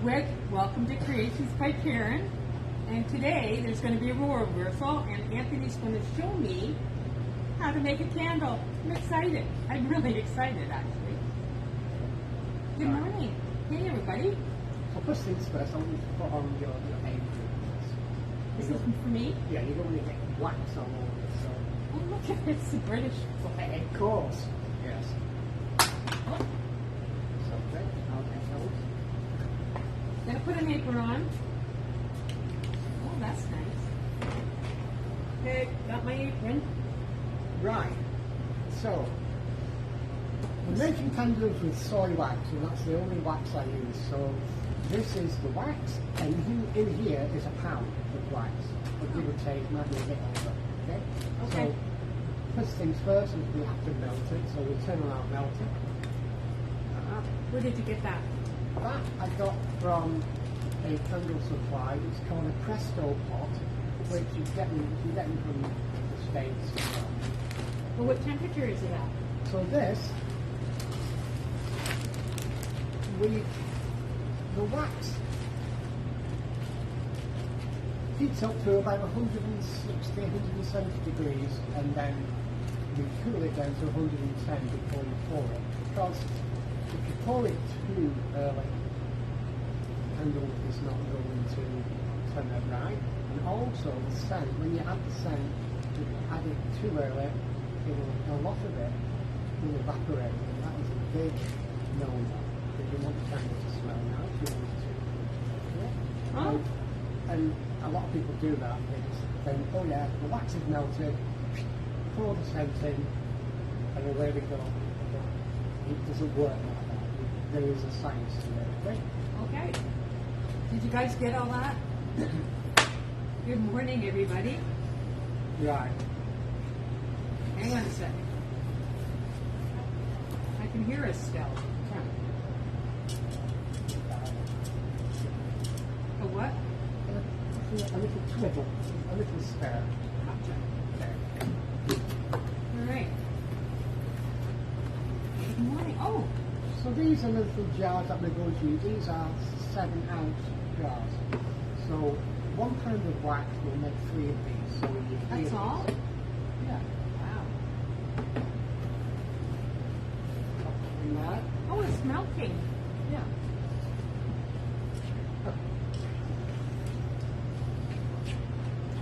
Rick, welcome to Creations by Karen. And today there's going to be a role reversal, and Anthony's going to show me how to make a candle. I'm excited. I'm really excited, actually. Good morning. Hey, everybody. So first things first, I want you to put on your apron. This is for me? Yeah, you're going to get wax all over it. So. Oh, look at it. It's the British flag. Of course. Yes. Oh. So, okay, I'll get those. Gonna put an apron on. Oh, that's nice. Okay, got my apron. Right. So, we're making candles with soy wax, and that's the only wax I use. So, this is the wax, and in here is a pound of wax. But give or take, might be a bit over. Okay? Okay. So, first things first is we have to melt it. So, we'll turn around melt it. Where did you get that? That I got from a candle supply. It's called a Presto pot, which you get from the States. Well, what temperature is it at? So this, the wax heats up to about 160, 170 degrees, and then we cool it down to 110 before you pour it. Because if you pour it too early, the candle is not going to turn out right. And also the scent, when you add the scent, if you add it too early, a lot of it will evaporate. And that is a big no-no. If you want the candle to smell now, if you want it to. Yeah. Oh. And a lot of people do that. They just think, oh yeah, the wax is melted, pour the scent in, and away we go. It doesn't work like that. There is a science to it, okay? Okay. Did you guys get all that? Good morning, everybody. Right. Hang on a second. I can hear us still. A what? A little twiddle, a little spare. Gotcha. There. All right. Good morning. Oh, So these are little jars that we're going to use. These are 7-ounce jars. So 1 pound of wax will make 3 of these. So you that's all? Yeah. Wow. And that. Oh, it's melting. Yeah.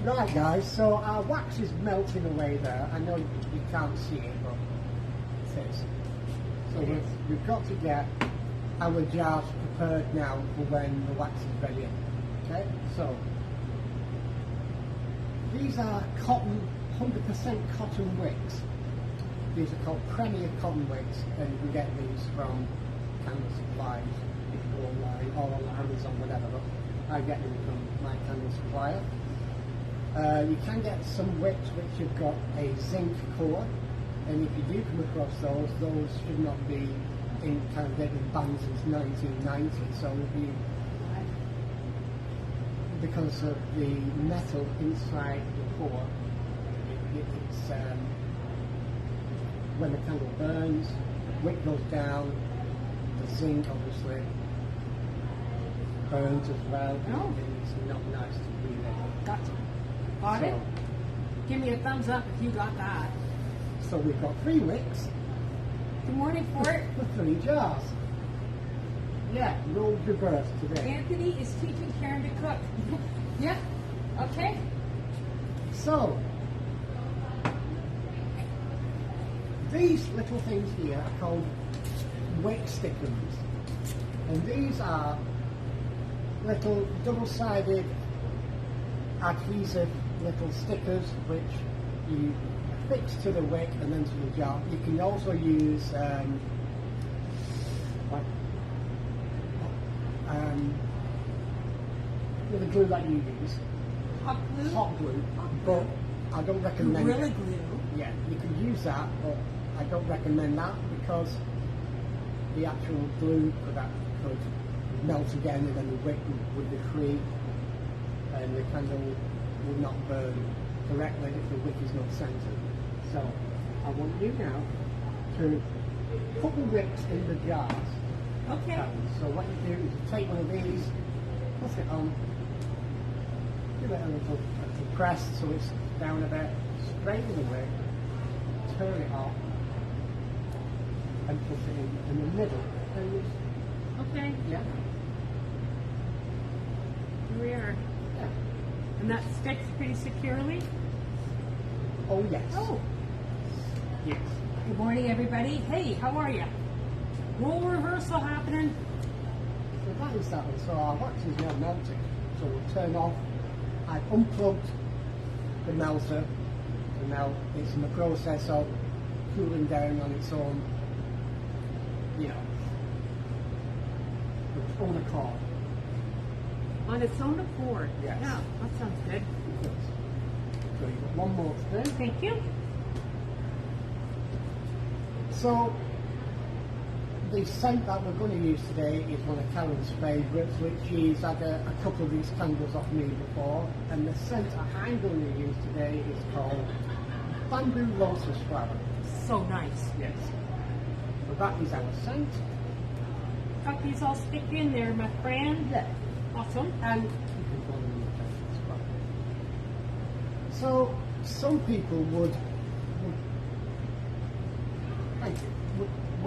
Right guys, so our wax is melting away there. I know you can't see it, but it is. So we've got to get our jars prepared now for when the wax is ready. Okay, so these are cotton, 100% cotton wicks. These are called Premier Cotton wicks, and you can get these from candle supplies. You can go online or on Amazon, whatever. But I get them from my candle supplier. You can get some wicks which have got a zinc core, and if you do come across those should not be in kind of getting banned since 1990. So it'll be because of the metal inside the core. It's when the candle burns, wick goes down, the zinc obviously burns as well. Oh. It's not nice to breathe in. Gotcha. Got it? So, Give me a thumbs up if you got that. so we've got 3 wicks Good morning, Fort. for 3 jars. Yeah, roles reversed today. Anthony is teaching Karen to cook. Yeah. Okay. So, these little things here are called wick stickers. And these are little double-sided adhesive little stickers which you fix to the wick and then to the jar. You can also use the glue that you use, Hot glue? hot glue, but I don't recommend Gorilla it. glue. Yeah, you can use that, but I don't recommend that because the actual glue could melt again and then the wick would be free and the candle would not burn correctly if the wick is not centered. So I want you now to put the wicks in the jars Okay. So what you do is you take one of these, put it on, give it a little press so it's down a bit, straighten the wick, turn it off, and put it in the middle. And Okay. yeah, Here we are. yeah. And that sticks pretty securely. Oh yes. Oh. Yes. Good morning, everybody. Hey, how are you? Role reversal happening. So that is that one. So our wax is now melting. So we'll turn off. I've unplugged the melter, and now it's in the process of cooling down on its own, you know, its own accord. On its own accord. Yes. Yeah, that sounds good. So you've got one more to do. Thank you. So the scent that we're going to use today is one of Karen's favourites, which she's had a couple of these candles off me before, and the scent I'm going to use today is called Bamboo Lotus Flower. So nice. Yes. So that is our scent. Got these all stick in there, my friend. Yeah. Awesome. And you can go in the tank as well. So some people would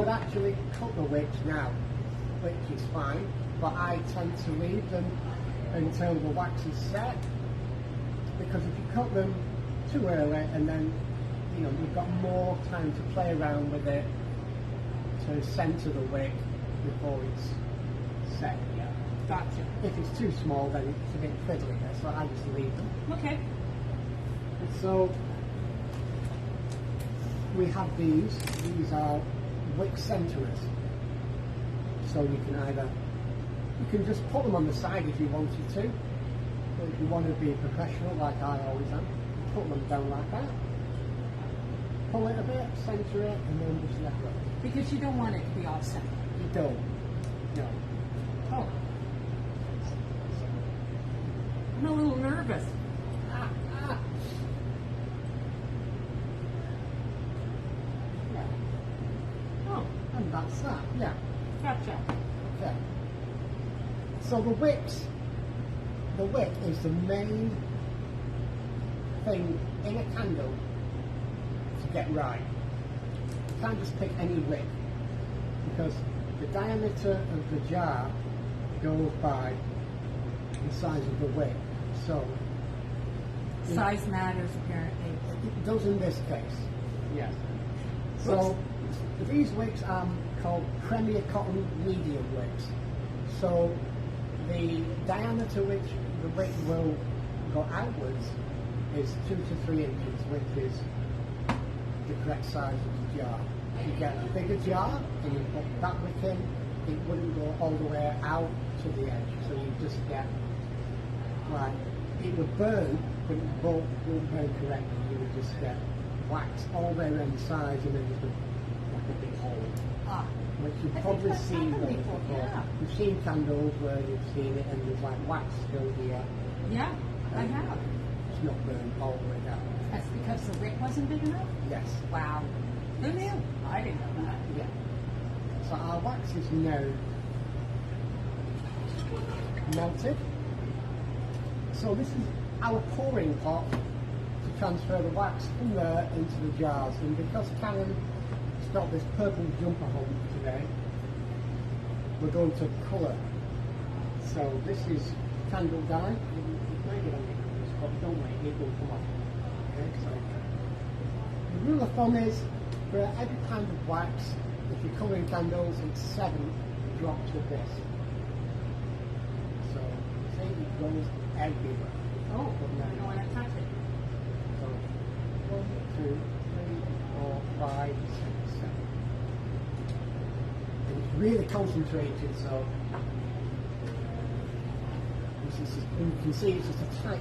actually cut the wicks now, which is fine, but I tend to leave them until the wax is set, because if you cut them too early and then you've got more time to play around with it to center the wick before it's set. Yeah. Gotcha. If it's too small, then it's a bit fiddly, so I just leave them. Okay. So we have these. These are wick centerers. So you can just put them on the side if you wanted to. But if you want to be professional, like I always am, put them down like that. Pull it a bit, center it, and then just let go. Because you don't want it to be all centered. You don't. No. Oh. I'm a little nervous. Ah. Yeah. Oh, And that's that. Yeah. gotcha. Okay. So the wick is the main thing in a candle to get right. You can't just pick any wick, because the diameter of the jar goes by the size of the wick. So Size matters, apparently. it does in this case. Yes. So these wicks are called Premier Cotton Medium wicks. So the diameter which the wick will go outwards is 2 to 3 inches, which is the correct size of the jar. If you get a bigger jar and you put that wick in, it wouldn't go all the way out to the edge. So you just get, like, it would burn, but it won't burn correctly. You would just get wax all the way around the sides and then just like a big hole. Ah, Which you've I think probably I've seen done those before, before. yeah. You've seen candles where you've seen it and there's like wax still here. yeah, I have. It's not burned all the way down. That's because the wick wasn't big enough? Yes. Wow. Who knew? I didn't know that. Yeah. So our wax is now melted. So this is our pouring pot to transfer the wax from there into the jars. And because Karen's got this purple jumper home today, we're going to colour. So this is candle dye. It may get on your colours, but don't wait, it will come off. Okay, so the rule of thumb is for every pound of wax, if you're colouring candles, it's 7 drops of this. So say it goes everywhere. Oh, I don't want to touch it. So 1, 2, 3, 4, 5, 6, 7. And it's really concentrated, so you can see it's just a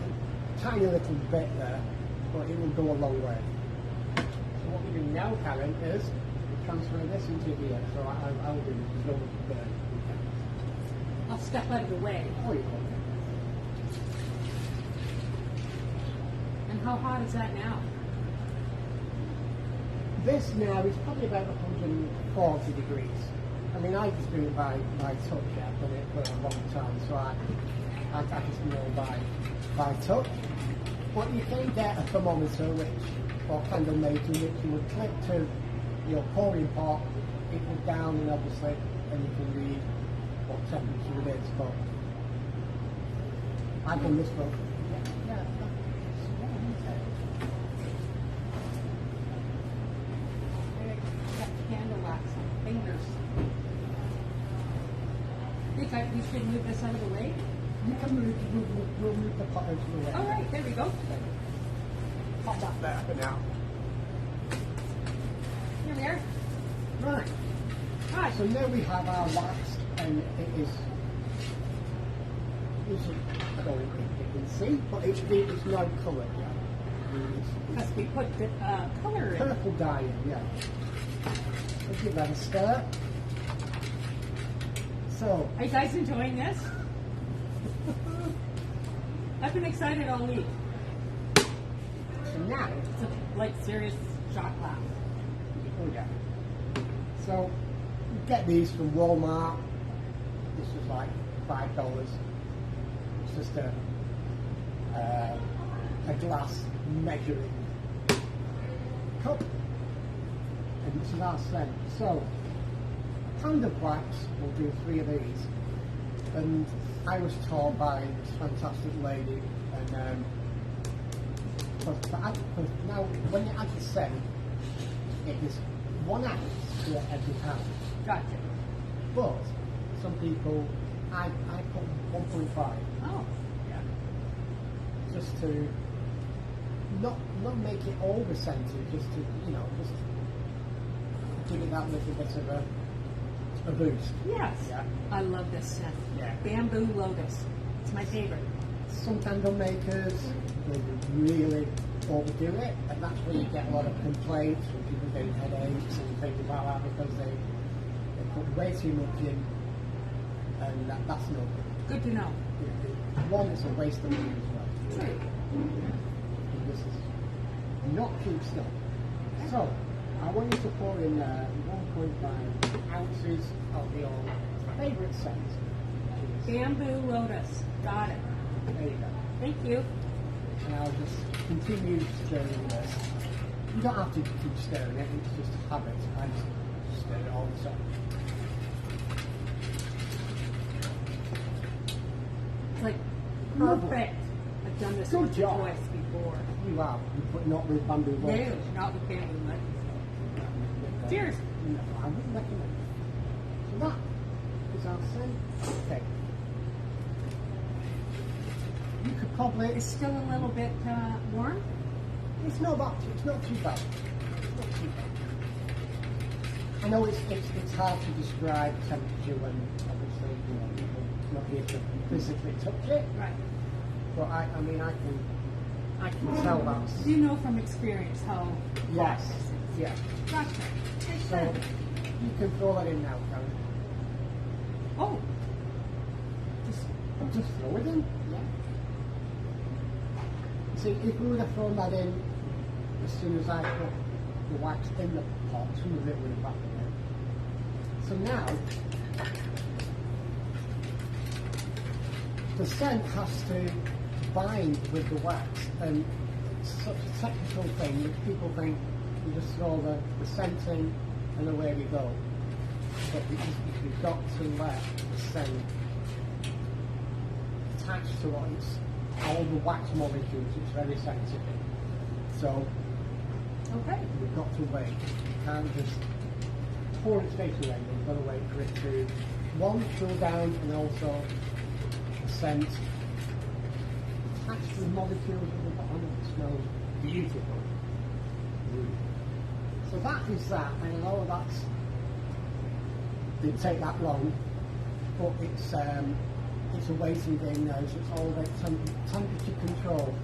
tiny little bit there, but it will go a long way. So what we do now, Karen, is we transfer this into here. So I'll do this. No burn. I'll step out of the way. Oh, you will. And how hot is that now? This now is probably about 140 degrees. I mean, I just do it by touch. Yeah, I've done it for a long time, so I just know by touch. But you can get a thermometer, or candle maker, which you would clip to your pouring pot, it would down, and obviously, and you can read what temperature it is. But I've done this for. Yeah, Got candle wax on fingers. Think we should move this out of the way? you can we'll move the pot out of the way. All right, there we go. Pop that there for now. Here we are. Right. Hi. So now we have our wax, and it is. I don't think you can see, but it's no colour. Yeah. Because we put the color in. Purple dye in, yeah. Let's give that a stir. So, Are you guys enjoying this? I've been excited all week. so now, It's a like serious shot glass. oh yeah. So, you get these from Walmart. This was like $5. It's just a glass measuring cup. And this is our scent. So, pound of wax, we'll do 3 of these. And I was taught by this fantastic lady, and for now, when you add the scent, it is 1 ounce to every pound. Gotcha. But some people, I put 1.5. Oh. Yeah. Just to not make it over scented, just to just give it that little bit of a boost. Yes. Yeah. I love this scent. Yeah. Bamboo Lotus. It's my favorite. Some candle makers, they really overdo it, and that's where you get a lot of complaints from people getting headaches and things like that, because they put way too much in, and that's not good. Good to know. One, it's a waste of money as well. Right. And this is not cheap stuff. So, I want you to pour in 1.5 ounces of your favourite scent. Bamboo Lotus. Got it. There you go. Thank you. And I'll just continue stirring this. You don't have to keep stirring it, it's just a habit. I just stir it all the time. It's like Lovely. perfect. I've done this Good once or job. twice before. You have, but not with bamboo No, water. not with bamboo Lotus. Cheers. No, I wouldn't recommend it. So that is our scent. Okay. You could probably. It's still a little bit warm. It's not that. It's not too bad. It's not too bad. I know it's hard to describe temperature when obviously people not here to physically touch it. Right. But I mean I can tell that's. Do you know from experience how hot Yes. this is? Yeah. Gotcha. Makes So sense. you can throw that in now, Karen. Oh, Just throw it in. Yeah. See, if we would have thrown that in as soon as I put the wax in the pot, some of it would evaporate. So now, the scent has to bind with the wax, and it's such a technical thing that people think you just throw the scent in and away we go. But you've got to let the scent attach to what it's all the wax molecules. It's very sensitive. So okay. you've got to wait. You can't just pour it straight away. You've got to wait for it to one cool down, and also the scent attach to the molecules at the bottom. It smells beautiful. So that is that. I know that's didn't take that long, but it's a waiting game now, so it's all about temperature control.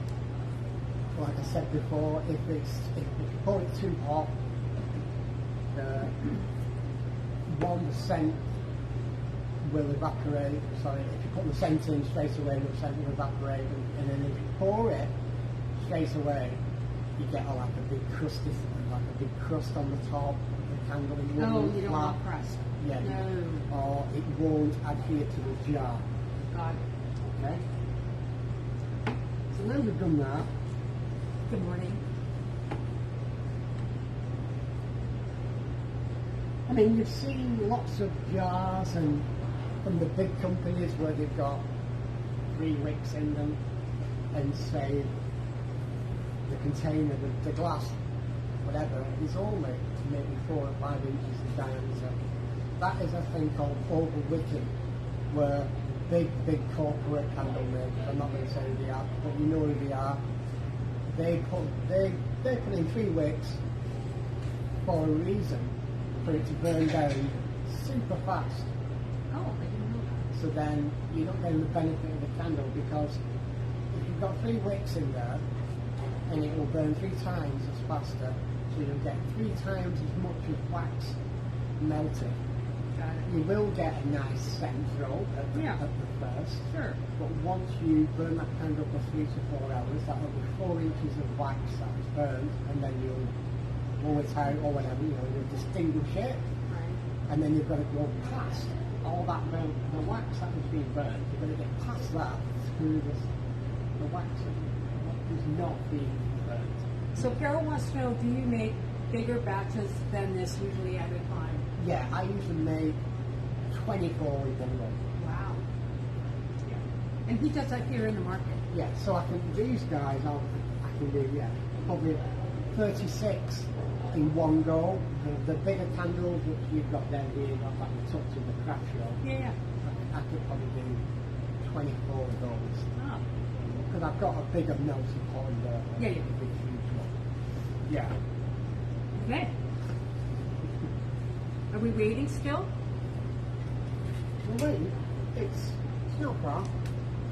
Like I said before, if you pour it too hot, the scent will evaporate. Sorry, if you put the scent in straight away, the scent will evaporate, and then if you pour it straight away, you get like a big crust on the top, the candle. It Oh, won't you don't flat. want crust. Yeah. No. Or it won't adhere to the jar. Got it. Okay. So now we've done that. Good morning. I mean, you've seen lots of jars and from the big companies where they've got 3 wicks in them, and say the container, the glass, whatever, is only maybe 4 or 5 inches in diameter. That is a thing called overwicking, where big corporate candle makers, I'm not going to say who they are, but you know who they are. They put in 3 wicks for a reason, for it to burn down super fast. Oh, I didn't know that. So then you're not getting the benefit of the candle, because if you've got 3 wicks in there, and it will burn 3 times as faster, so you'll get 3 times as much of wax melted. Got it. You will get a nice scent throw at the first, Sure. but once you burn that candle for 3 to 4 hours, that will be 4 inches of wax that is burned, and then you'll blow it out or whatever, you'll distinguish it, Right. and then you've got to go past all that the wax that was being burned. You've got to get past that through the wax that is not being burned. So Carol wants to know, do you make bigger batches than this usually at a time? Yeah, I usually make 24 in one go. Wow. Yeah. And he does that here in the market. Yeah, so I can, these guys, I can do, probably 36 in one go. The bigger candles which you've got down here, like the tucked in the craft show, Yeah. I could probably do 24 of those. Oh. Because I've got a bigger melting pot in there. Yeah. A big huge one. Yeah. Okay. Are we waiting still? Well, wait, it's no problem.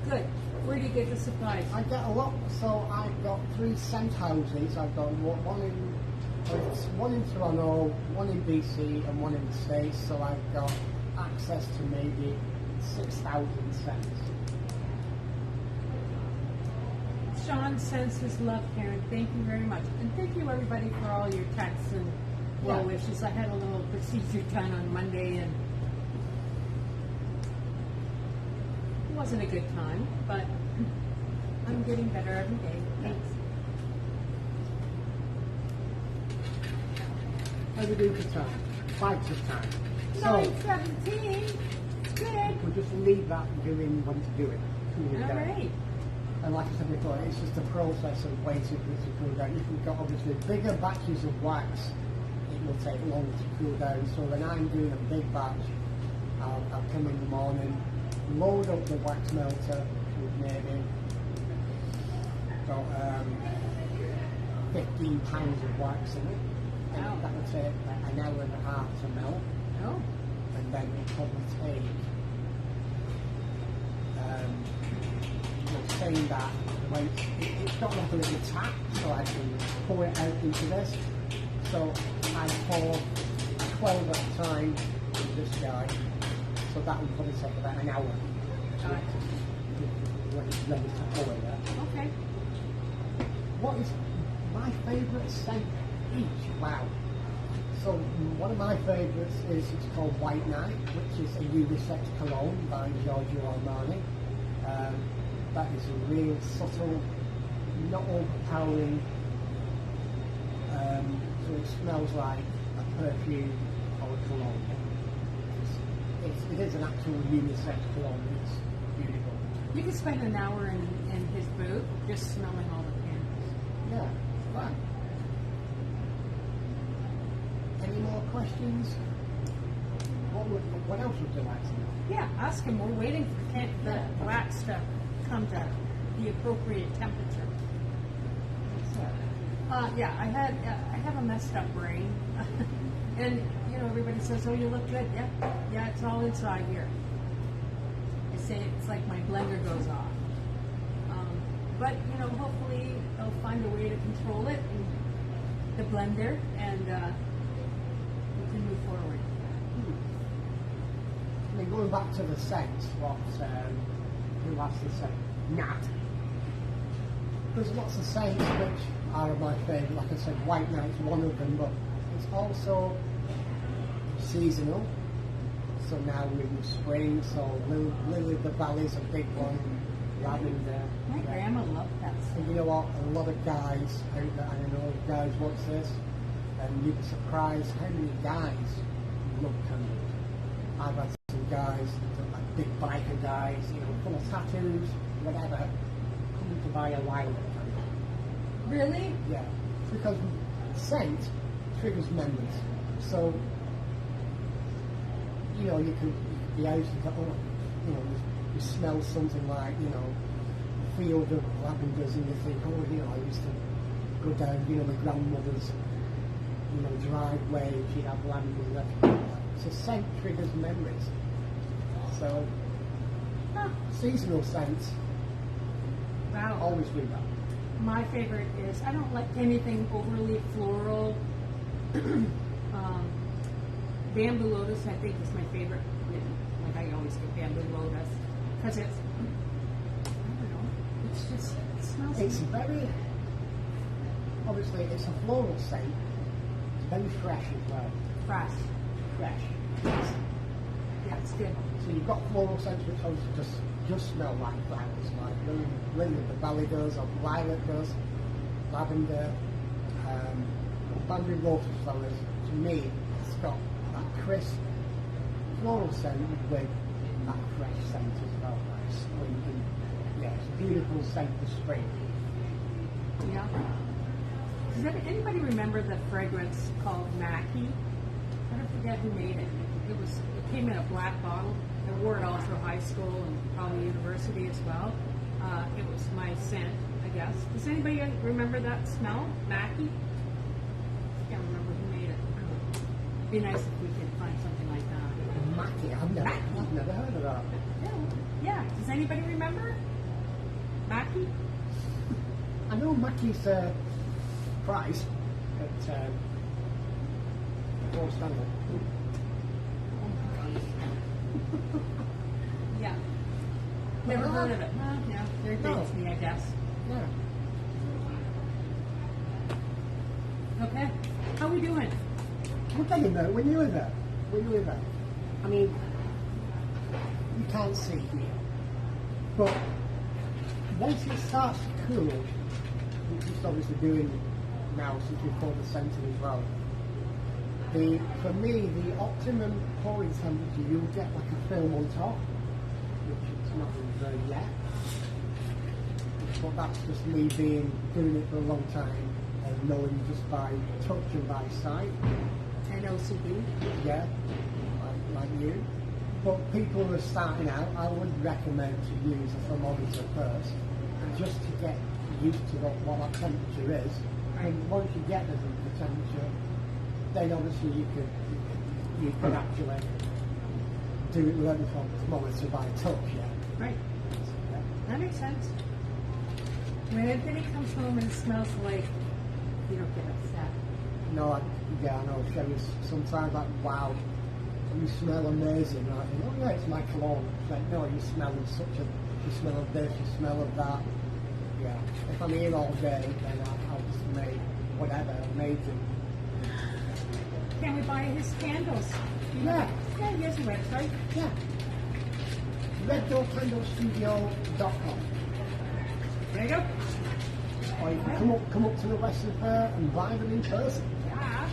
Good. Where do you get the supplies? I get a lot, so I've got 3 scent houses. I've got one in Toronto, one in BC, and one in the States. So I've got access to maybe 6,000 scents. Sean sends his love, Karen. Thank you very much. And thank you, everybody, for all your texts and well wishes. I had a little procedure done on Monday, and it wasn't a good time, but I'm getting better every day. Thanks. How do we do for time? 5 to time. So 9:17. Good. we'll just leave that doing when to do it. Cooling All down. right. And like I said before, it's just a process of waiting for it to cool down. If you've got obviously bigger batches of wax, it will take longer to cool down. So when I'm doing a big batch, I'll come in the morning, load up the wax melter with maybe got 15 pounds of wax in it. And Wow. that will take an hour and a half to melt. Oh. And then it'll probably take saying that when it's got like a little tap, so I can pour it out into this. So I pour 12 at a time with this guy, so that will probably take about an hour when it's ready to pour it. Okay. What is my favourite scent each? Wow. So one of my favourites is, it's called White Night, which is a unisex cologne by Giorgio Armani. That is a real subtle, not overpowering, so it smells like a perfume or a cologne. It is an actual unisex cologne, it's beautiful. You could spend an hour in his booth just smelling all the candles. Yeah, fun. Any more questions? What else would you like to know? Yeah, ask him. We're waiting for the wax to come to the appropriate temperature. Yeah, I have a messed up brain, and everybody says, "Oh, you look good." Yeah, it's all inside here. I say it's like my blender goes off, but hopefully they'll find a way to control it in the blender, and we can move forward. I mean, going back to the scents, who has the scent? Nat. There's lots of scents which are my favourite. Like I said, White Night's one of them, but it's also seasonal. So now we're in the spring, so Lily of the Valley's a big one. Lavender. My grandma loved that stuff. And you know what? A lot of guys out there, I know guys watch this, and you'd be surprised how many guys love candles. I've had some guys, like big biker guys, you know, full of tattoos, whatever, coming to buy a lilac candle. Really? Yeah, because scent triggers memories. So, you know, you could be out and go, oh, you know, you smell something like, you know, a field of lavenders, and you think, oh, you know, I used to go down, you know, my grandmother's, you know, driveway, she'd have lavenders left. So scent triggers memories. So, seasonal scents, Wow. always do that. My favorite is, I don't like anything overly floral. Bamboo Lotus, I think, is my favorite. Like I always get Bamboo Lotus because it's, I don't know, it's just, it smells It's very, obviously, it's a floral scent. It's very fresh as well. fresh. Fresh. Yeah, it's good. So you've got floral scents which obviously just smell like flowers, like Lily of the Valley does, or lilac does, lavender, Bamboo Lotus flowers. To me, it's got that crisp floral scent with that fresh scent as well, like spring. And, yeah, it's a beautiful scent for spring. Yeah. Does anybody remember the fragrance called Mackie? I don't forget who made it. It came in a black bottle. I wore it all through high school and probably university as well. It was my scent, I guess. Does anybody remember that smell? Mackie? I can't remember who made it. It'd be nice if we could find something like that. Mackie, I've never heard of that. Yeah. Does anybody remember? Mackie? I know Mackie's price at Paul Stanley. Yeah. Never heard of it. Yeah, there dates me, I guess. Yeah. Okay. How we doing? We're getting there. We're nearly there. We're nearly there. I mean, you can't see here, but once it starts to cool, which is obviously doing now since we've poured the centre as well. For me, the optimum pouring temperature, you'll get like a film on top, which it's not really there yet. But that's just me doing it for a long time and knowing just by touch and by sight. And OCD. Yeah, like you. But people who are starting out, I would recommend to use a thermometer first, just to get used to what that temperature is. And once you get the temperature, then obviously you could actually do it without the thermometer by touch, yeah. Right. Yeah. That makes sense. When Anthony comes home and smells like, you don't get upset. No, I know. Sherry's sometimes like, wow, you smell amazing. And I think, oh yeah, it's my cologne. It's like, no, you smell of this, you smell of that. Yeah. If I'm here all day, then I'll just make whatever, amazing. Can we buy his candles? Yeah. Yeah, he has a website. Yeah. RedDoorCandleStudio.com. There you go. Or you can come up to the Western Fair and buy them in person. Yeah.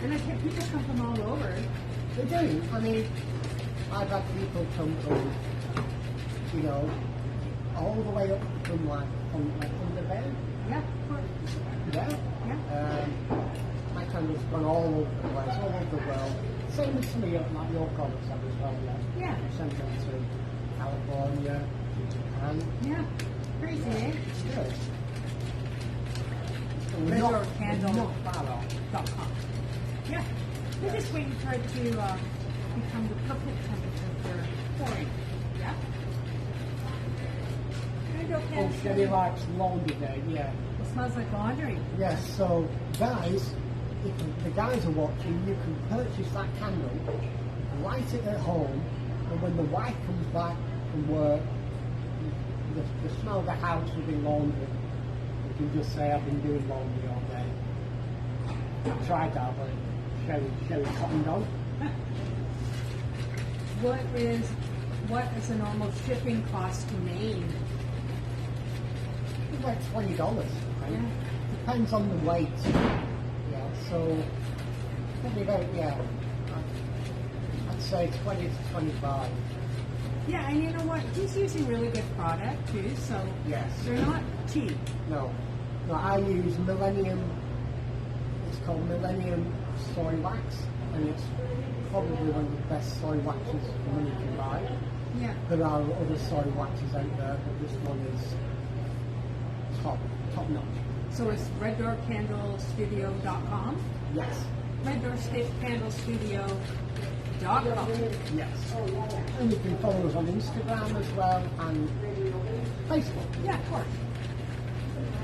And I think people come from all over. They do. I mean, I've had people come from, you know, all the way up from like under there. Yeah, of course. Yeah. Yeah. My candles gone all over the place, all over the world. Same with some of your, like your products have as well, yeah. Yeah. We sent them to California, to Japan. Yeah. Crazy, eh? Good. So we're not far off. RedDoorCandle.com. Yeah. We're just waiting for it to become the perfect temperature for pouring. Yeah. Oh, Sherry likes laundry day, yeah. It smells like laundry. Yes, so guys, if the guys are watching, you can purchase that candle, light it at home, and when the wife comes back from work, the smell of the house will be laundry. You can just say, I've been doing laundry all day. I tried that, but Sherry cottoned on. What is a normal shipping cost to Maine? It's like $20, right? Yeah. Depends on the weight. Yeah, so probably about, I'd say 20 to 25. Yeah, and you know what? He's using really good product too, so Yes. they're not cheap. No, I use Millennium. It's called Millennium Soy Wax, and it's probably one of the best soy waxes money can buy. Yeah. There are other soy waxes out there, but this one is top notch. So it's reddoorcandlestudio.com? Yes. Reddoorcandlestudio.com. Yes. And you can follow us on Instagram as well and Facebook. Yeah, of course.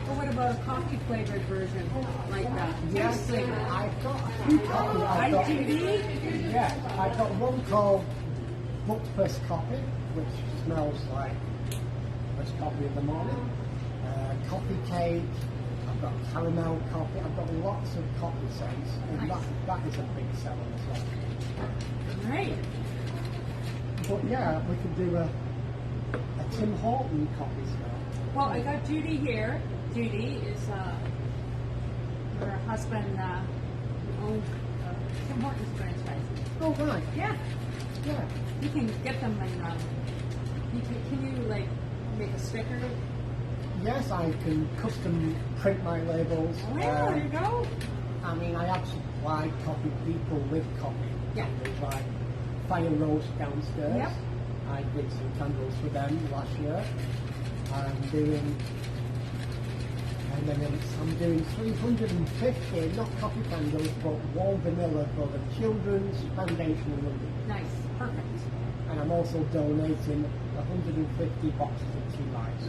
Well, what about a coffee flavored version like that? Yes, Taste flavor. I've got a few copies. ITV? Yeah, I've got one called Breakfast Coffee, which smells like first coffee in the morning. Coffee cake. I've got caramel coffee. I've got lots of coffee scents, and Nice. that is a big seller as well. Great. But yeah, we could do a Tim Horton coffee smell. Well, I got Judy here. Judy is her husband owns Tim Hortons franchise. Oh right, Yeah, yeah. you can get them and can you like make a sticker? Yes, I can custom print my labels. Oh, yeah, there you go. I mean, I have supplied coffee people with coffee. Yeah. There's like Fire Roast downstairs. Yep. I did some candles for them last year. I'm doing 350, not coffee candles, but warm vanilla for the Children's Foundation in London. Nice, perfect. And I'm also donating 150 boxes of tea lights.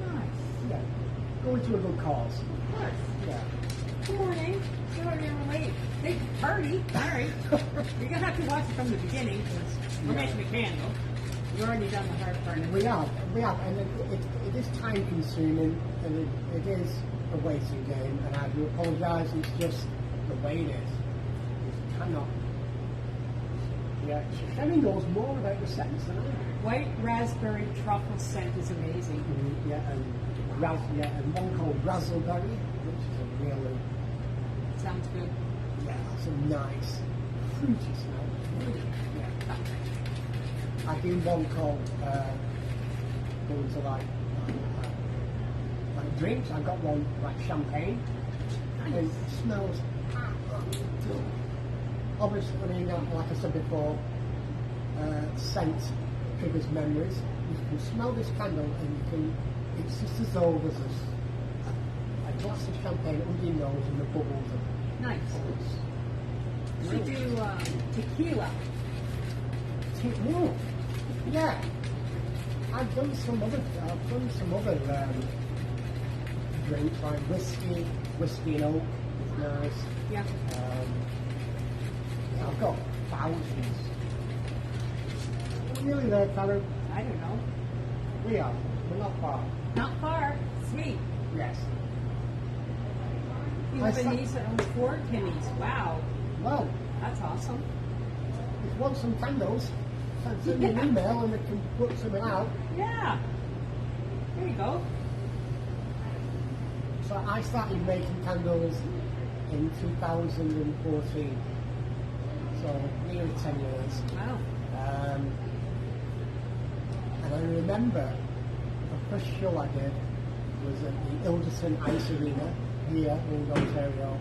Nice. Yeah. Going to a good cause. Of course. Yeah. Good morning. Sorry you're late. Big party. All right. You're gonna have to watch it from the beginning because we're Yeah. making a candle. We've already done the hard part. We have, and it is time consuming, and it is a waiting game, and I do apologise, it's just the way it is. You cannot. Yeah, Sherry knows more about the scents than I do. White raspberry truffle scent is amazing. Yeah, and and one called Razzleberry, which is a really, Sounds good. that's a nice fruity smell. Yeah. I do one called going to like drinks. I got one like champagne, and it smells. Obviously, I mean, like I said before, scent triggers memories. You can smell this candle, and you can. It's just as though there's a glass of champagne under your nose and the bubbles of Nice. bubbles. You should do tequila. Ooh, yeah. I've done some other drinks like whiskey and oak is nice. Yeah. I've got thousands. We're nearly there, Karen. I don't know. We are. We're not far. Not far. Sweet. Yes. You I have a saw- niece that owns 4 Kimmys. Wow. Well, That's awesome. if you want some candles, send me an email and we can put something out. Yeah. There you go. So I started making candles in 2014. So nearly 10 years. Wow. And I remember the first show I did was at the Ilderton Ice Arena here in Ontario.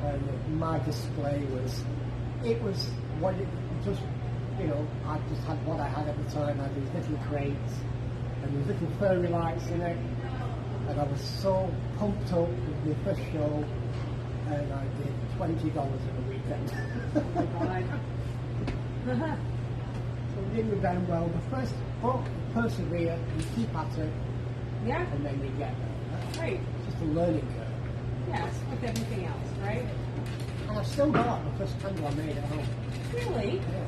And my display was what it just, I just had what I had at the time. I had these little crates and these little fairy lights in it. And I was so pumped up with the first show, and I did $20 in a weekend. Oh my God. So it didn't go down well. The first, persevere and keep at it, Yeah. and then you get there. Right. It's just a learning curve. Yes, with everything else, right? And I've still got the first candle I made at home. Really? Yeah.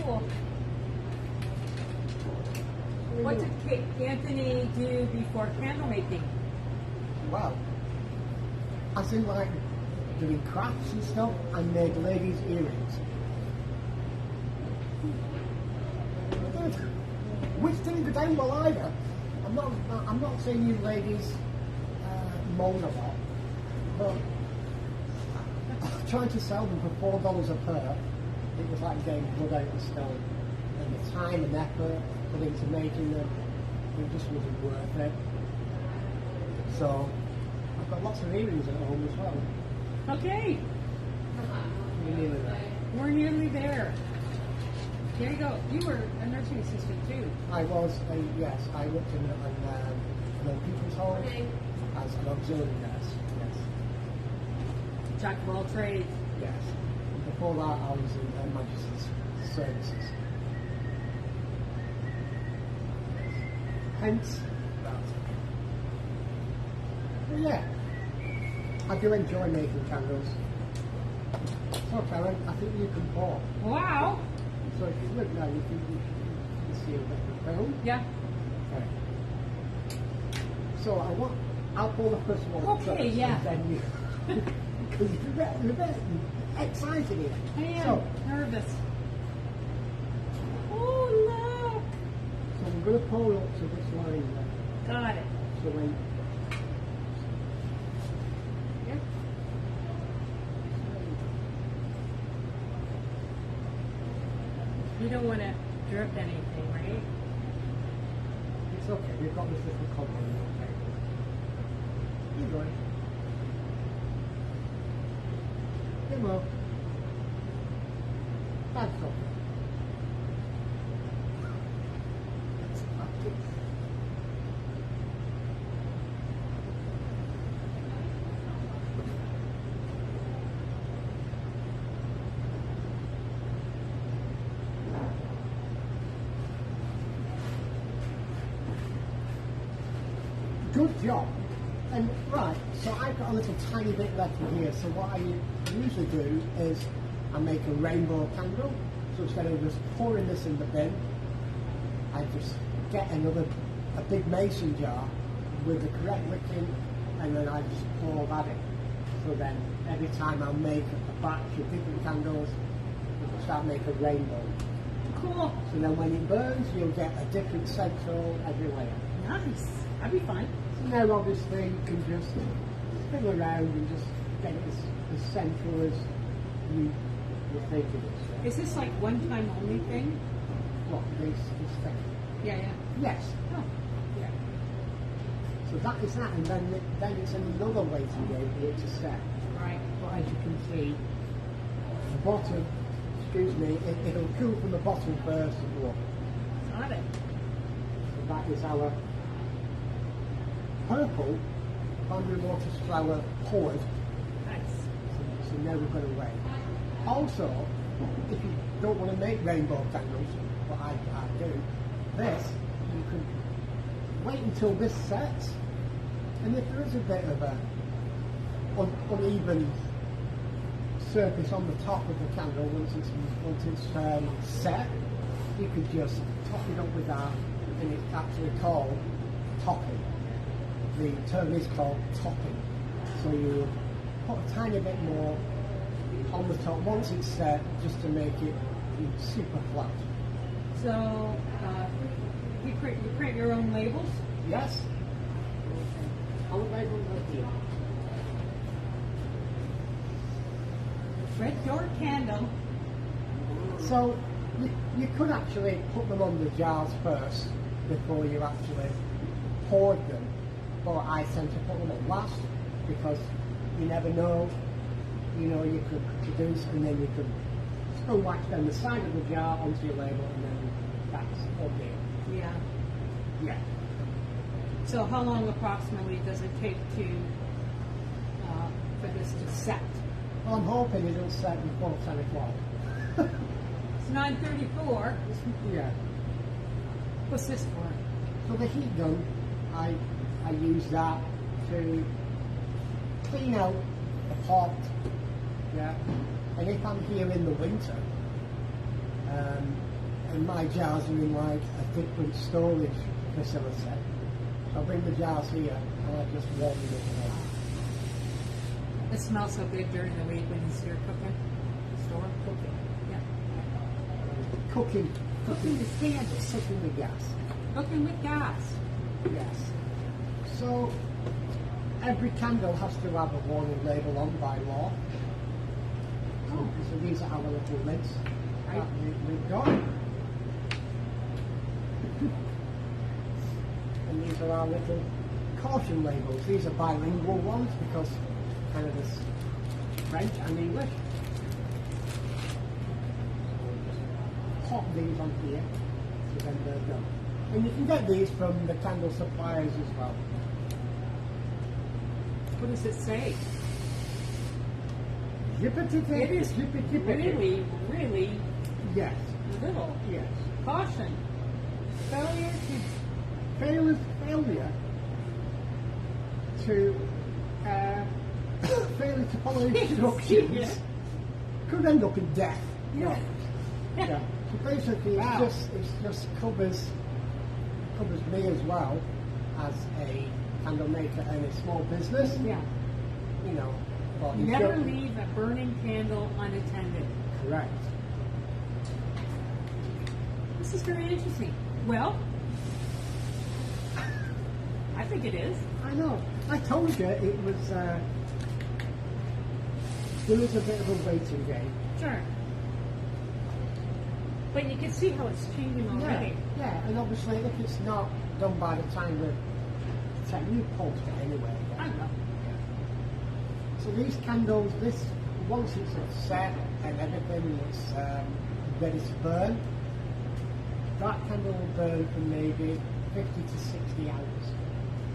Cool. What did Anthony do before candle making? Well, as in like doing crafts and stuff, and made ladies' earrings. Which didn't go down well either. I'm not saying you ladies moan a lot, but trying to sell them for $4 a pair, it was like getting blood out of stone. And the time and effort put into making them, it just wasn't worth it. So I've got lots of earrings at home as well. Okay, We're nearly there. we're nearly there. There you go. You were a nursing assistant too. I was, yes, I worked in an old people's home as an auxiliary nurse, yes. Jack of all trades. Yes. Before that, I was in Her Majesty's Services. Hence that. But yeah, I do enjoy making candles. So Karen, I think you can pour. Wow. So if you look now, you can see a bit of the film. Yeah. Okay. So I'll pour the first one. Okay, first, yeah. And then you, because you're a bit excited here. I am So, nervous. Oh, look. so I'm going to pour up to this line there. Got it. So when Yep. You don't want to drip anything, right? it's okay, we've got this little cover on the table. You're right. Come on. That's okay. That's okay. Good job. And right, so I've got a little tiny bit left in here. So what I usually do is I make a rainbow candle. So instead of just pouring this in the bin, I just get a big mason jar with the correct liquid, and then I just pour that in. So then every time I make a batch of different candles, it'll start making a rainbow. Cool. So then when it burns, you'll get a different central every layer. Nice. That'd be fun. So now obviously you can just fiddle around and just get it as central as you think it is. Is this like one-time only thing? What, this thing? Yeah, yeah. Yes. Oh, Yeah. So that is that, and then it's another way to go for it to set. right. But as you can see, the bottom, excuse me, it'll cool from the bottom first and go up. Got it. So that is our purple Boundary Lotus flower poured. Nice. So now we're going to wait. Also, if you don't want to make rainbow candles, what I do, this, you can wait until this sets, and if there is a bit of a uneven surface on the top of the candle once it's set, you could just top it up with that, and it's actually called topping. The term is called topping. So you put a tiny bit more on the top once it's set, just to make it super flat. So, you print your own labels? Yes? I'll label it here. Red door candle. So you could actually put them on the jars first before you actually poured them, but I tend to put them on last because you never know. You know, you could produce and then you could still wax down the side of the jar onto your label, and then that's okay. Yeah. Yeah. So how long approximately does it take to for this to set? Well, I'm hoping it'll set before 10 o'clock. It's 9:34. Yeah. What's this for? So the heat gun, I use that to clean out the pot. Yeah. And if I'm here in the winter, and my jars are in like a different storage facility, so I bring the jars here and I just warm them up. It smells so good during the week when he's here cooking. The store. Cooking. Yeah. Cooking with candles, cooking with gas. Cooking with gas. Yes. So every candle has to have a warning label on by law. Oh. So these are our little lids Right. that we've got. And these are our little caution labels. These are bilingual ones because Canada's French and English. Pop these on here, so then they're done. And you can get these from the candle suppliers as well. What does it say? Yippity It is really, really Yes, little. yes. Caution. Failure Failure to failure to follow instructions Yeah. could end up in death. Yeah. Yeah. So basically, Wow. it just covers me as well as a candle maker and a small business. Yeah. You know, but you Never don't- leave a burning candle unattended. Correct. This is very interesting. Well, I think it is. I know. I told you it was. There is a bit of a waiting game. Sure. But you can see how it's changing already. Yeah, and obviously if it's not done by the time we're you post it anyway. I know. So these candles, once it's set and everything, it's ready to burn. That candle will burn for maybe 50 to 60 hours.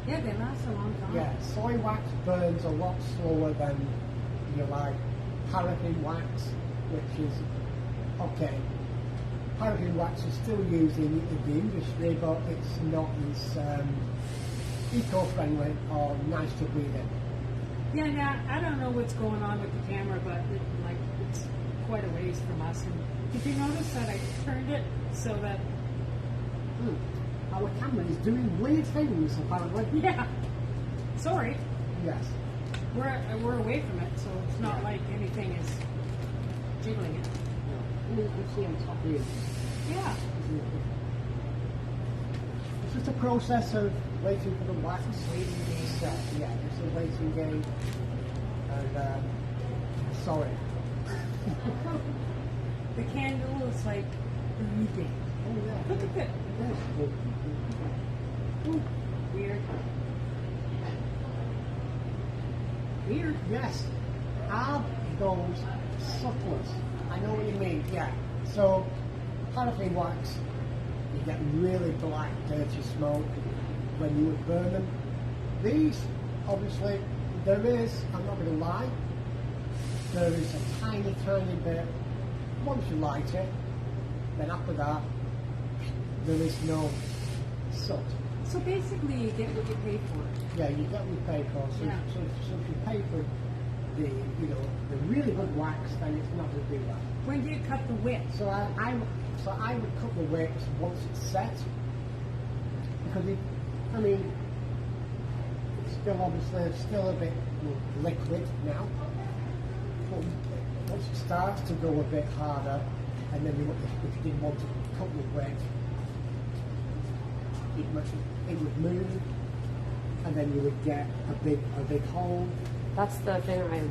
Yeah, they last a long time. Yeah, soy wax burns a lot slower than paraffin wax, which is okay. Paraffin wax is still used in the industry, but it's not as eco-friendly or nice to breathe in. Yeah, now, I don't know what's going on with the camera, but it's quite a ways from us. And did you notice that I turned it so that, Our camera is doing weird things, apparently. yeah, sorry, Yes. we're away from it, so it's not like anything is jiggling it. You can see on top here. Yeah. It's just a process of waiting for the wax to set. Yeah, it's a waiting game. And sorry. The candle is like breathing. Oh yeah. Look at that. Ooh, weird. Weird. Yes. Are those suckless? I know what you mean. Yeah. So paraffin wax, you get really black, dirty smoke when you would burn them. These, obviously, there is. I'm not going to lie. There is a tiny, tiny bit. Once you light it, then after that, there is no soot. So basically, you get what you pay for. Yeah, you get what you pay for. So, Yeah. so if you pay for the really good wax, then it's not going to do that. When do you cut the wick? So I would cut the wicks once it's set, because it's still obviously a bit liquid now. But once it starts to go a bit harder, and then if you didn't want to cut the wick, it would move, and then you would get a big hole. That's the thing I.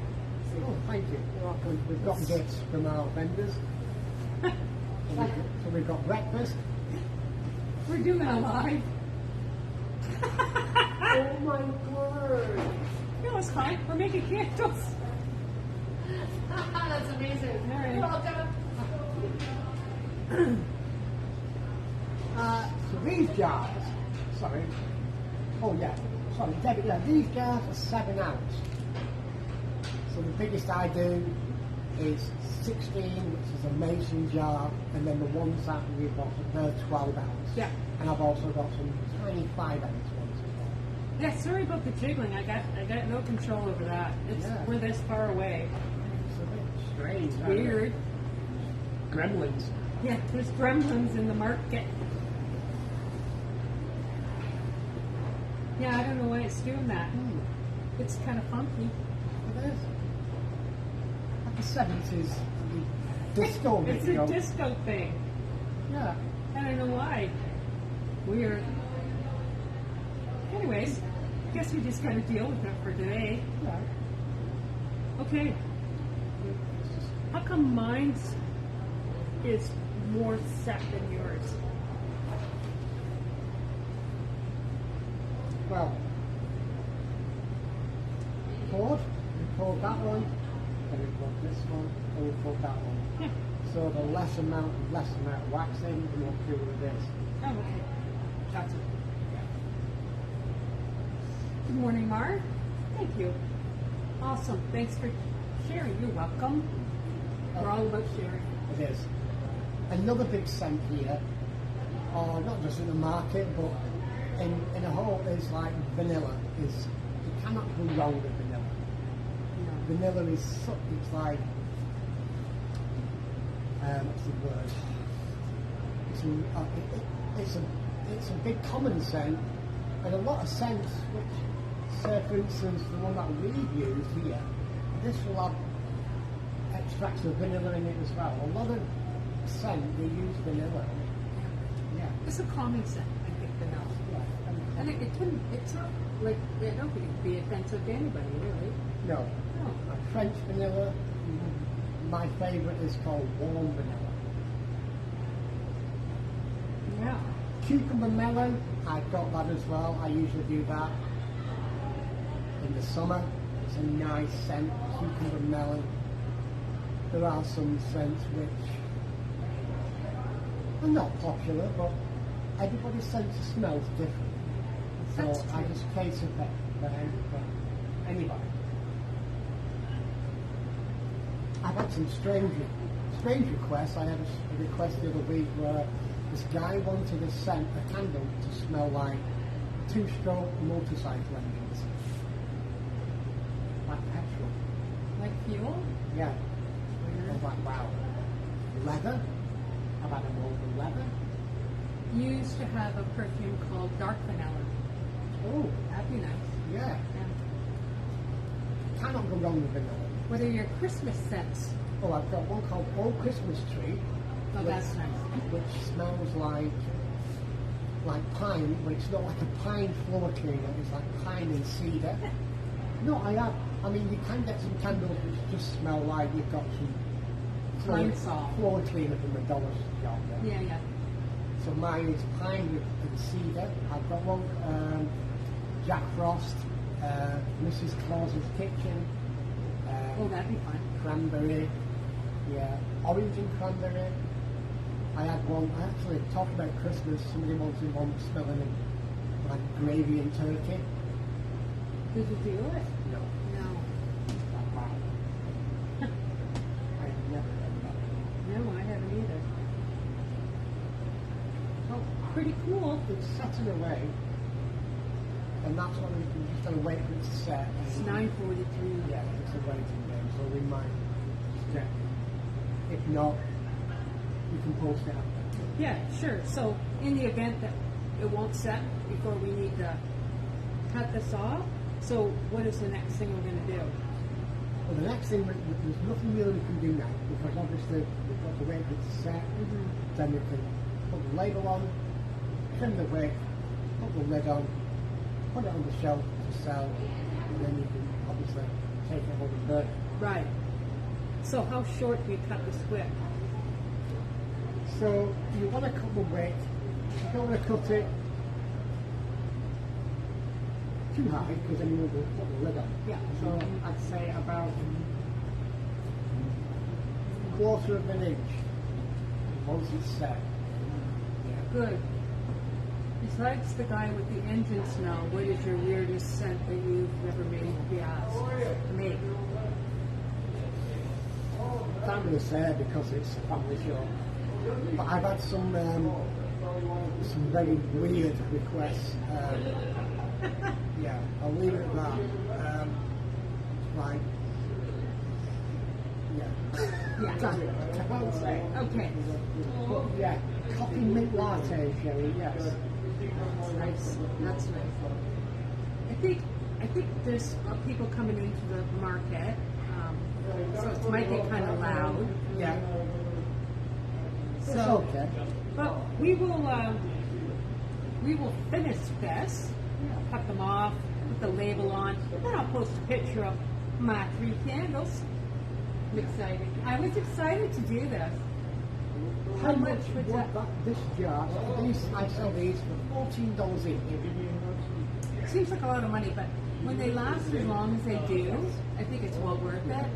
Oh, thank you. You're welcome. We've got gifts from our vendors. So we've got breakfast. We're doing it live. Oh my word! No, it's fine. We're making candles. That's amazing. All right. You're welcome. So these jars, Debbie, these jars are 7 ounce. So the biggest I do is 16, which is a mason jar, and then the ones that we've got, they're 12 ounce. Yeah. And I've also got some tiny 5 ounce ones as well. Yeah, sorry about the jiggling. I got no control over that. Yeah. We're this far away. It's a bit strange. It's isn't it? weird. Gremlins. Yeah, there's gremlins in the market. Yeah, I don't know why it's doing that. It's kind of funky. It It is. Like the 70s disco It's video. a disco thing. Yeah. I don't know why. Weird. Anyways, I guess we just got to deal with it for today. Yeah. Okay. How come mine's is more set than yours? Well, poured, we poured that one, then we poured this one, and we poured that one. So the less amount of waxing, the more pure it is. Oh, okay. Gotcha. Good morning, Mar. Thank you. Awesome. Thanks for sharing. You're welcome. We're all about sharing. It is. Another big scent here, or not just in the market, but in a whole, is like vanilla. You cannot go wrong with vanilla. No. Vanilla is it's like what's the word? It's a big common scent, and a lot of scents which, say for instance, the one that we've used here, this will have extracts of vanilla in it as well. A lot of scent they use vanilla. Yeah. It's a calming scent, I think, vanilla. Yeah. And it couldn't, it's not like, I don't think it would be offensive to anybody, really. No. No. French vanilla. My favourite is called warm vanilla. Yeah. Cucumber melon, I've got that as well. I usually do that in the summer. It's a nice scent, cucumber melon. There are some scents which are not popular, but everybody's sense of smell is different. So That's I true. just cater for anybody. I've had some strange requests. I had a request the other week where this guy wanted a candle to smell like two-stroke motorcycle engines, like petrol. Like fuel? Yeah. I was like, wow. Leather? I've had them over leather. You used to have a perfume called Dark Vanilla. Oh, That'd be nice. yeah. Yeah. Cannot go wrong with vanilla. What are your Christmas scents? Oh, I've got one called Old Christmas Tree. Oh, that's nice. Which smells like pine, but it's not like a pine floor cleaner, it's like pine and cedar. No, I mean, you can get some candles which just smell like you've got some Pine saw. floor cleaner from the dollar shop. Yeah, yeah. So mine is pine and cedar. I've got one, Jack Frost, Mrs. Claus's Kitchen. Oh, that'd be fun. Cranberry, yeah, orange and cranberry. I had one, actually, talking about Christmas, somebody wanted one smelling like gravy and turkey. Did you do it? No, No. not bad. I've never done that. No, I haven't either. Oh, pretty cool. It's setting away, and that's what we can just gotta wait for it to set. It's 9:43. Yeah, it's a waiting game, so we might just check. If not, we can post it after. Yeah, sure. So, in the event that it won't set before we need to cut this off, so what is the next thing we're going to do? Well, the next thing, there's nothing really we can do now, because obviously we've got to wait for it to set. Then we can put the label on, trim the wick, put the lid on, put it on the shelf to sell, and then you can obviously take it home and burn it. Right. So, how short do you cut this wick? So you want to cut the wick, you don't want to cut it too high, because then you will put the lid on. Yeah. So I'd say about a quarter of an inch once it's set. Yeah. Good. Besides the guy with the engine smell, what is your weirdest scent that you've never made be asked to make? I can't really say because it's a family show. But I've had some very weird requests. Yeah, I'll leave it at that. Like, yeah. Yeah. I can't say. Okay. But yeah, coffee mint latte, Sherry, yes. That's nice. That's nice. I think I think there's people coming into the market, so it might get kind of loud. Yeah. It's So, okay. but we will finish this. Cut them off, put the label on, then I'll post a picture of my 3 candles. I'm excited. I was excited to do this. How much was was that? this jar? These, I sell these for $14 each. Seems like a lot of money, but when they last as long as they do, I think it's well worth it.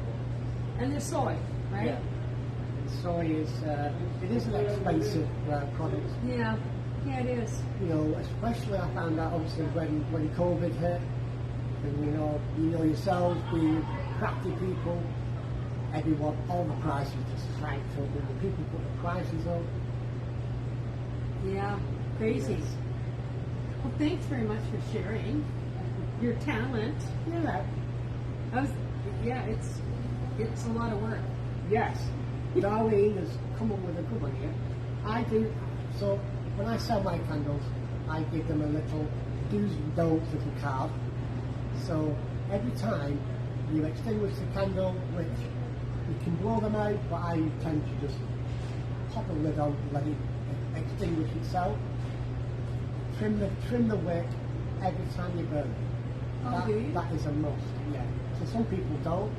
And they're soy, right? Yeah. Soy is, it is an expensive product. Yeah, it is. You know, especially I found out obviously when COVID hit, and you know yourselves being crafty people, everyone, all the prices just hiked up, and the people put the prices up. Yeah, crazy. Well, thanks very much for sharing your talent. Yeah. It's a lot of work. Yes. Darlene has come up with a good one here. I do, so when I sell my candles, I give them a little do's and don'ts little card. So every time you extinguish the candle, which you can blow them out, but I tend to just pop the lid on and let it extinguish itself. Trim the wick every time you burn it. Oh, do you? That is a must, yeah. So some people don't.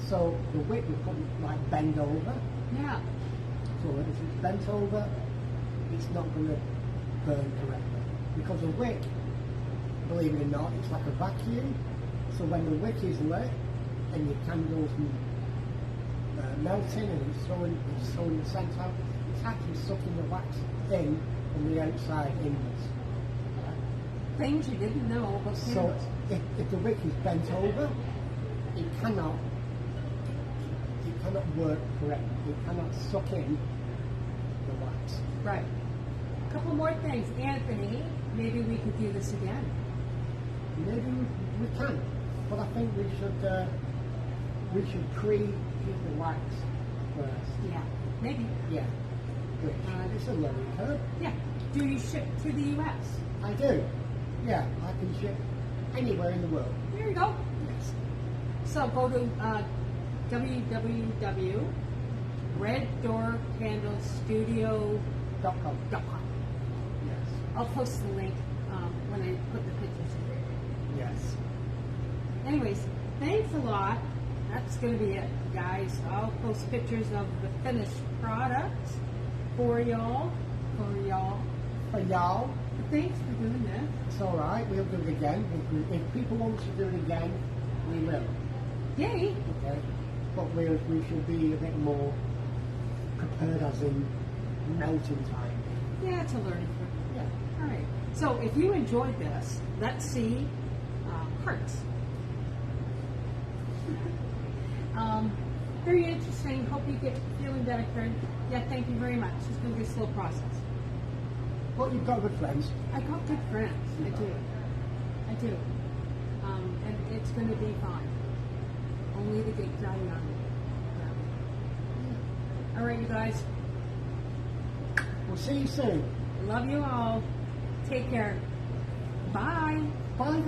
So the wick we put like bend over. Yeah. So if it's bent over, it's not going to burn correctly. Because a wick, believe it or not, it's like a vacuum. So when the wick is lit and your candle's melting and it's throwing the scent out, it's actually sucking the wax in from the outside inwards. Things you didn't know about So candles. if the wick is bent over, it cannot work correctly. It cannot suck in the wax. Right. A couple more things. Anthony, maybe we could do this again. Maybe we can, but I think we should pre-heat the wax first. Yeah. Maybe. Yeah, which it's a learning curve. Yeah. Do you ship to the U.S.? I do. Yeah, I can ship anywhere in the world. There you go. Yes. So go to www.reddoorcandlestudio.com. Yes. I'll post the link when I put the pictures in. Yes. Anyways, thanks a lot. That's going to be it, guys. I'll post pictures of the finished product for y'all. For y'all, But thanks for doing this. it's all right. We'll do it again. If people want to do it again, we will. Yay! Okay. But we should be a bit more prepared, as in melting time. Yeah, it's a learning curve. Yeah. All right. So if you enjoyed this, let's see hearts. Very interesting. Hope you get feeling better, Karen. Yeah, thank you very much. It's going to be a slow process. But you've got good friends. I got good friends. I do. And it's going to be fine. Only the big die young. Yeah. All right, you guys. We'll see you soon. Love you all. Take care. Bye. Bye, guys.